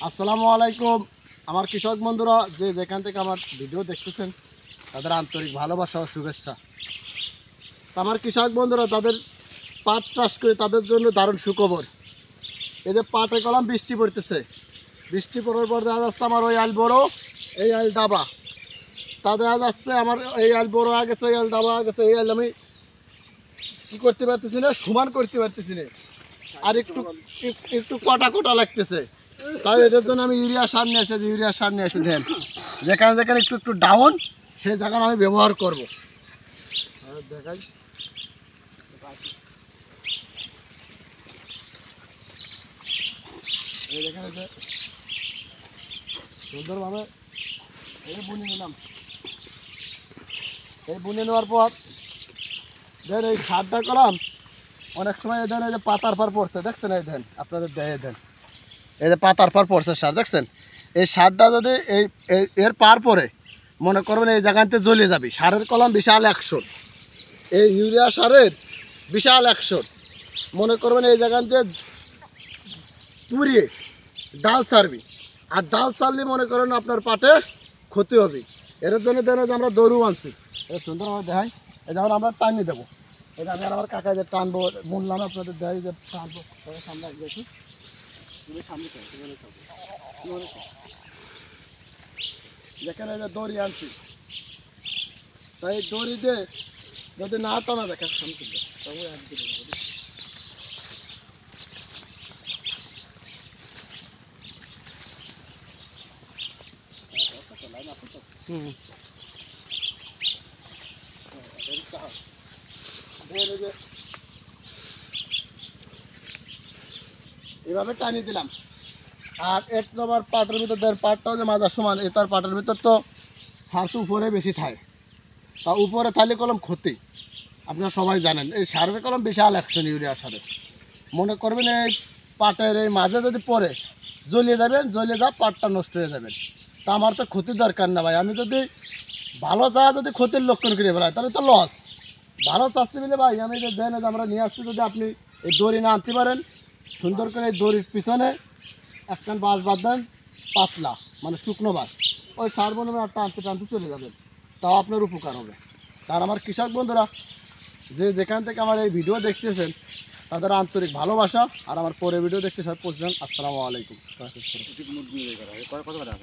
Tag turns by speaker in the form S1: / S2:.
S1: আসসালামু আলাইকুম। আমার কৃষক বন্ধুরা যে যেখান থেকে আমার ভিডিও দেখতেছেন তাদের আন্তরিক ভালোবাসা ও শুভেচ্ছা। আমার কৃষক বন্ধুরা তাদের পাট চাষ করে তাদের জন্য দারুণ সুখবর। এই যে পাটে কলাম বৃষ্টি পড়তেছে, বৃষ্টি পড়ার পর দেখা যাচ্ছে আমার ওই আল বড়ো এই আল দাবা, তা দেখা যাচ্ছে আমার এই আল বড়ো হয়ে গেছে, এই আল দাবা হয়ে গেছে, এই আল আমি কী করতে পারতেছি না, সমান করতে পারতেছি না, আর একটু একটু কটা কটা লাগতেছে। তাই এটার জন্য আমি ইউরিয়া সার নিয়ে আসি, ইউরিয়া সার নিয়ে আসি দেন যেখানে যেখানে একটু একটু ডাউন সেই জায়গায় আমি ব্যবহার করবো। দেখাই এই দেখেন এটা সুন্দরভাবে এই বুনে নিলাম। এই বুনে নেওয়ার পর দেন এই সারটা করলাম। অনেক সময় দেন এই যে পাতার পার পড়ছে, দেখছেন এই দেন আপনাদের দেয় দেন এই যে পাতার পার পড়ছে সার, দেখছেন এই সারটা যদি এর পার পরে মনে করবেন এই জায়গাতে জ্বলে যাবে। সারের কলম বিশাল অ্যাকশন, এই ইউরিয়া সারের বিশাল অ্যাকশন। মনে করবেন এই জায়গাতে পুড়িয়ে ডাল ছাড়বি, আর ডাল ছাড়লে মনে করেন আপনার পাটে ক্ষতি হবে। এর জন্য দেন যে আমরা দরু আনছি, এই সুন্দরভাবে দেখাই। এই যেমন আমরা টানিয়ে দেবো, এটা আমি আর আমার কাকা যে টানবো বুনলাম আপনাদের দেখাই যে টানবো সামনে দেখি সামনে যেখানে যে দড়ি আনছি, তাই দড়ি দিয়ে যদি না টানা দেখেন সামনে এভাবে টানিয়ে দিলাম। আর এক নম্বর পাটের ভিতর দেন পাটটাও যে মাজার সমান, এ তার পাটের ভিতর তো সার তো উপরে বেশি থাকে, তা উপরে থাকলে কলম ক্ষতি আপনারা সবাই জানেন। এই সারের কলম বিশাল অ্যাকশন ইউরিয়া সারের। মনে করবেন এই পাটের এই মাঝে যদি পরে জ্বলিয়ে যাবেন, জ্বলিয়ে যা পাটটা নষ্ট হয়ে যাবেন। তা আমার তো ক্ষতির দরকার না ভাই, আমি যদি ভালো চা যদি ক্ষতির লক্ষণ করে ফেলাই তাহলে তো লস। ভালো চাচ্ছি বলে ভাই আমি যে দেন আমরা নিয়ে আসছি, যদি আপনি এই দড়ি না আনতে পারেন সুন্দর করে এই দড়ির পিছনে একখান বাঁশ বাঁধবেন, পাতলা মানে শুকনো বাঁশ, ওই সার বনে একটা টানতে টানতে চলে যাবেন, তাও আপনার উপকার হবে। আর আমার কৃষক বন্ধুরা যে যেখান থেকে আমার এই ভিডিও দেখতেছেন তাদের আন্তরিক ভালোবাসা, আর আমার পরে ভিডিও দেখতে সব পৌঁছবেন। আসসালামু আলাইকুম।